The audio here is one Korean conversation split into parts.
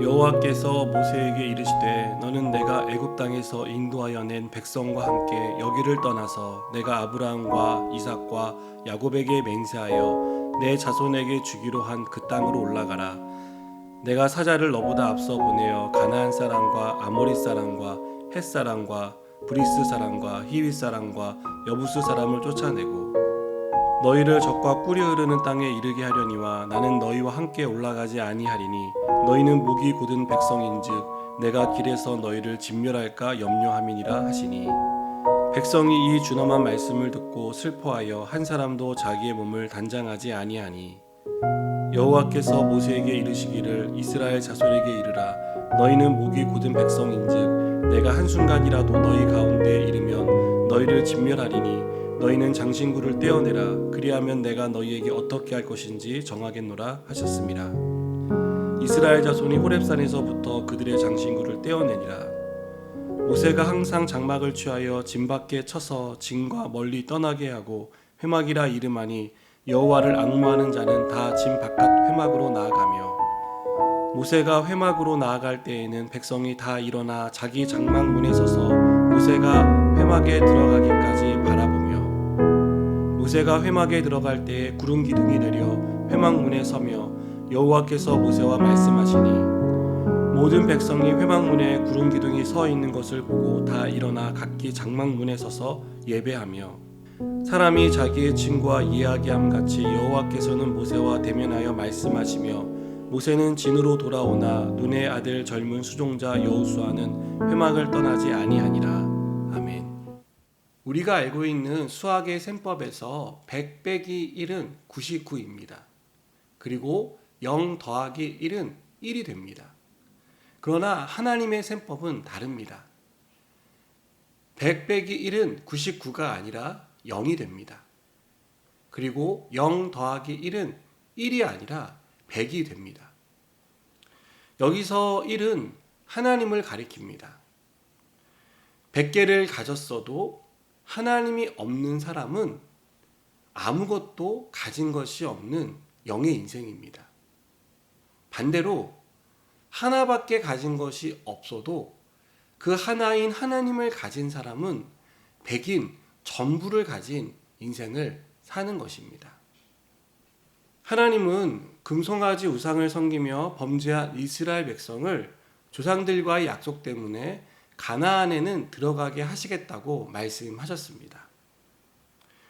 여호와께서 모세에게 이르시되 너는 내가 애굽 땅에서 인도하여 낸 백성과 함께 여기를 떠나서 내가 아브라함과 이삭과 야곱에게 맹세하여 내 자손에게 주기로 한 그 땅으로 올라가라. 내가 사자를 너보다 앞서 보내어 가나안 사람과 아모리 사람과 헷 사람과 브리스 사람과 히윗 사람과 여부스 사람을 쫓아내고 너희를 적과 꿀이 흐르는 땅에 이르게 하려니와 나는 너희와 함께 올라가지 아니하리니 너희는 목이 곧은 백성인즉 내가 길에서 너희를 진멸할까 염려함이니라 하시니 백성이 이 준엄한 말씀을 듣고 슬퍼하여 한 사람도 자기의 몸을 단장하지 아니하니 여호와께서 모세에게 이르시기를 이스라엘 자손에게 이르라. 너희는 목이 곧은 백성인즉 내가 한순간이라도 너희 가운데에 이르면 너희를 진멸하리니 너희는 장신구를 떼어내라. 그리하면 내가 너희에게 어떻게 할 것인지 정하겠노라 하셨습니다. 이스라엘 자손이 호렙산에서부터 그들의 장신구를 떼어내니라. 모세가 항상 장막을 취하여 진 밖에 쳐서 진과 멀리 떠나게 하고 회막이라 이름하니 여호와를 앙모하는 자는 다 진 바깥 회막으로 나아가며 모세가 회막으로 나아갈 때에는 백성이 다 일어나 자기 장막 문에 서서 모세가 회막에 들어가기까지 바라보며 모세가 회막에 들어갈 때에 구름 기둥이 내려 회막 문에 서며 여호와께서 모세와 말씀하시니 모든 백성이 회막 문에 구름 기둥이 서 있는 것을 보고 다 일어나 각기 장막 문에 서서 예배하며 사람이 자기의 친구와 이야기함 같이 여호와께서는 모세와 대면하여 말씀하시며 모세는 진으로 돌아오나 눈의 아들 젊은 수종자 여호수아는 회막을 떠나지 아니하니라. 아멘. 우리가 알고 있는 수학의 셈법에서 100 빼기 1은 99입니다. 그리고 0 더하기 1은 1이 됩니다. 그러나 하나님의 셈법은 다릅니다. 100 빼기 1은 99가 아니라 0이 됩니다. 그리고 0 더하기 1은 1이 아니라 100이 됩니다. 여기서 1은 하나님을 가리킵니다. 100개를 가졌어도 하나님이 없는 사람은 아무것도 가진 것이 없는 영의 인생입니다. 반대로 하나밖에 가진 것이 없어도 그 하나인 하나님을 가진 사람은 100인 전부를 가진 인생을 사는 것입니다. 하나님은 금송아지 우상을 섬기며 범죄한 이스라엘 백성을 조상들과의 약속 때문에 가나안에는 들어가게 하시겠다고 말씀하셨습니다.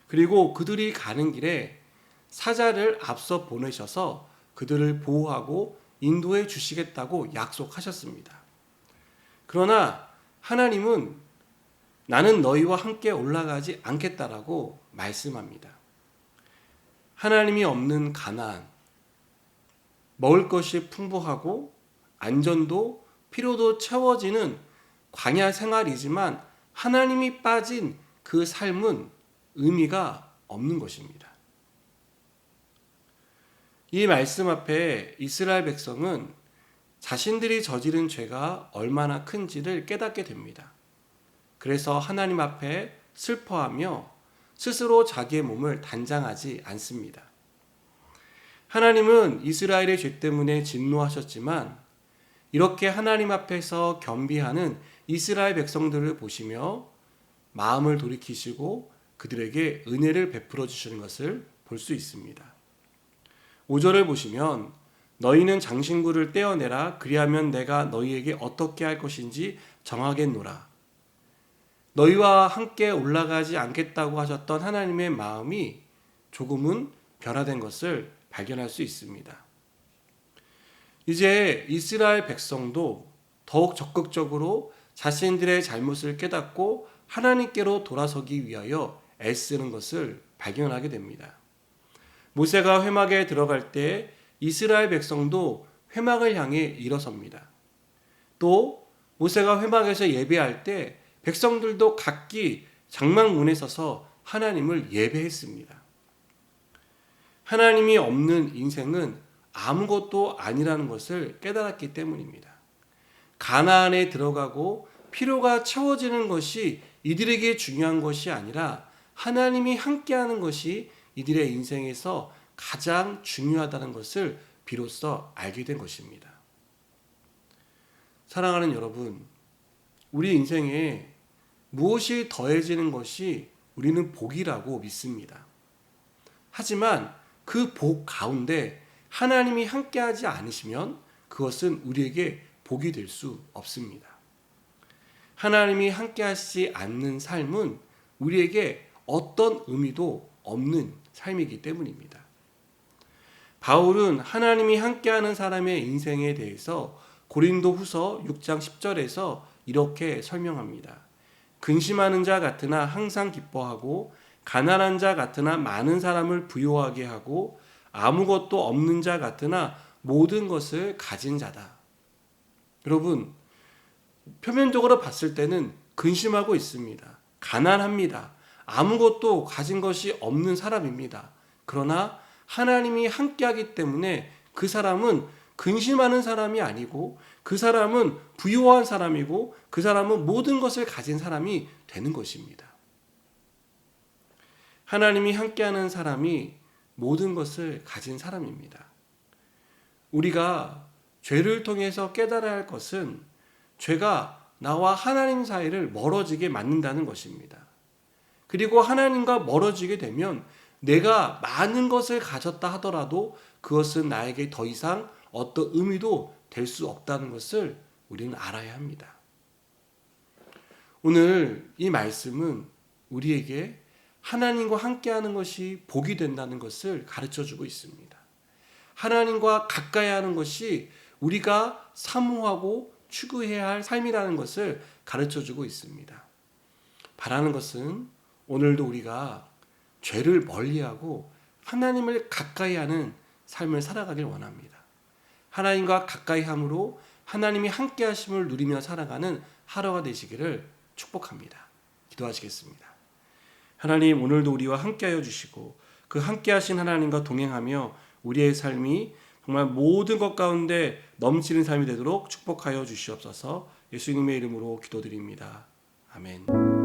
그리고 그들이 가는 길에 사자를 앞서 보내셔서 그들을 보호하고 인도해 주시겠다고 약속하셨습니다. 그러나 하나님은 나는 너희와 함께 올라가지 않겠다라고 말씀합니다. 하나님이 없는 가나안, 먹을 것이 풍부하고 안전도 필요도 채워지는 광야 생활이지만 하나님이 빠진 그 삶은 의미가 없는 것입니다. 이 말씀 앞에 이스라엘 백성은 자신들이 저지른 죄가 얼마나 큰지를 깨닫게 됩니다. 그래서 하나님 앞에 슬퍼하며 스스로 자기의 몸을 단장하지 않습니다. 하나님은 이스라엘의 죄 때문에 진노하셨지만 이렇게 하나님 앞에서 겸비하는 이스라엘 백성들을 보시며 마음을 돌이키시고 그들에게 은혜를 베풀어 주시는 것을 볼 수 있습니다. 5절을 보시면 너희는 장신구를 떼어내라. 그리하면 내가 너희에게 어떻게 할 것인지 정하겠노라. 너희와 함께 올라가지 않겠다고 하셨던 하나님의 마음이 조금은 변화된 것을 발견할 수 있습니다. 이제 이스라엘 백성도 더욱 적극적으로 자신들의 잘못을 깨닫고 하나님께로 돌아서기 위하여 애쓰는 것을 발견하게 됩니다. 모세가 회막에 들어갈 때 이스라엘 백성도 회막을 향해 일어섭니다. 또 모세가 회막에서 예배할 때 백성들도 각기 장막문에 서서 하나님을 예배했습니다. 하나님이 없는 인생은 아무것도 아니라는 것을 깨달았기 때문입니다. 가나안에 들어가고 필요가 채워지는 것이 이들에게 중요한 것이 아니라 하나님이 함께하는 것이 이들의 인생에서 가장 중요하다는 것을 비로소 알게 된 것입니다. 사랑하는 여러분, 우리 인생에 무엇이 더해지는 것이 우리는 복이라고 믿습니다. 하지만 그 복 가운데 하나님이 함께하지 않으시면 그것은 우리에게 복이 될 수 없습니다. 하나님이 함께하시지 않는 삶은 우리에게 어떤 의미도 없는 삶이기 때문입니다. 바울은 하나님이 함께하는 사람의 인생에 대해서 고린도후서 6장 10절에서 이렇게 설명합니다. 근심하는 자 같으나 항상 기뻐하고 가난한 자 같으나 많은 사람을 부요하게 하고 아무것도 없는 자 같으나 모든 것을 가진 자다. 여러분, 표면적으로 봤을 때는 근심하고 있습니다. 가난합니다. 아무것도 가진 것이 없는 사람입니다. 그러나 하나님이 함께하기 때문에 그 사람은 근심하는 사람이 아니고 그 사람은 부유한 사람이고 그 사람은 모든 것을 가진 사람이 되는 것입니다. 하나님이 함께하는 사람이 모든 것을 가진 사람입니다. 우리가 죄를 통해서 깨달아야 할 것은 죄가 나와 하나님 사이를 멀어지게 만든다는 것입니다. 그리고 하나님과 멀어지게 되면 내가 많은 것을 가졌다 하더라도 그것은 나에게 더 이상 어떤 의미도 될 수 없다는 것을 우리는 알아야 합니다. 오늘 이 말씀은 우리에게 하나님과 함께하는 것이 복이 된다는 것을 가르쳐주고 있습니다. 하나님과 가까이 하는 것이 우리가 사모하고 추구해야 할 삶이라는 것을 가르쳐주고 있습니다. 바라는 것은 오늘도 우리가 죄를 멀리하고 하나님을 가까이 하는 삶을 살아가길 원합니다. 하나님과 가까이 함으로 하나님이 함께 하심을 누리며 살아가는 하루가 되시기를 축복합니다. 기도하시겠습니다. 하나님, 오늘도 우리와 함께하여 주시고 그 함께 하신 하나님과 동행하며 우리의 삶이 정말 모든 것 가운데 넘치는 삶이 되도록 축복하여 주시옵소서. 예수님의 이름으로 기도드립니다. 아멘.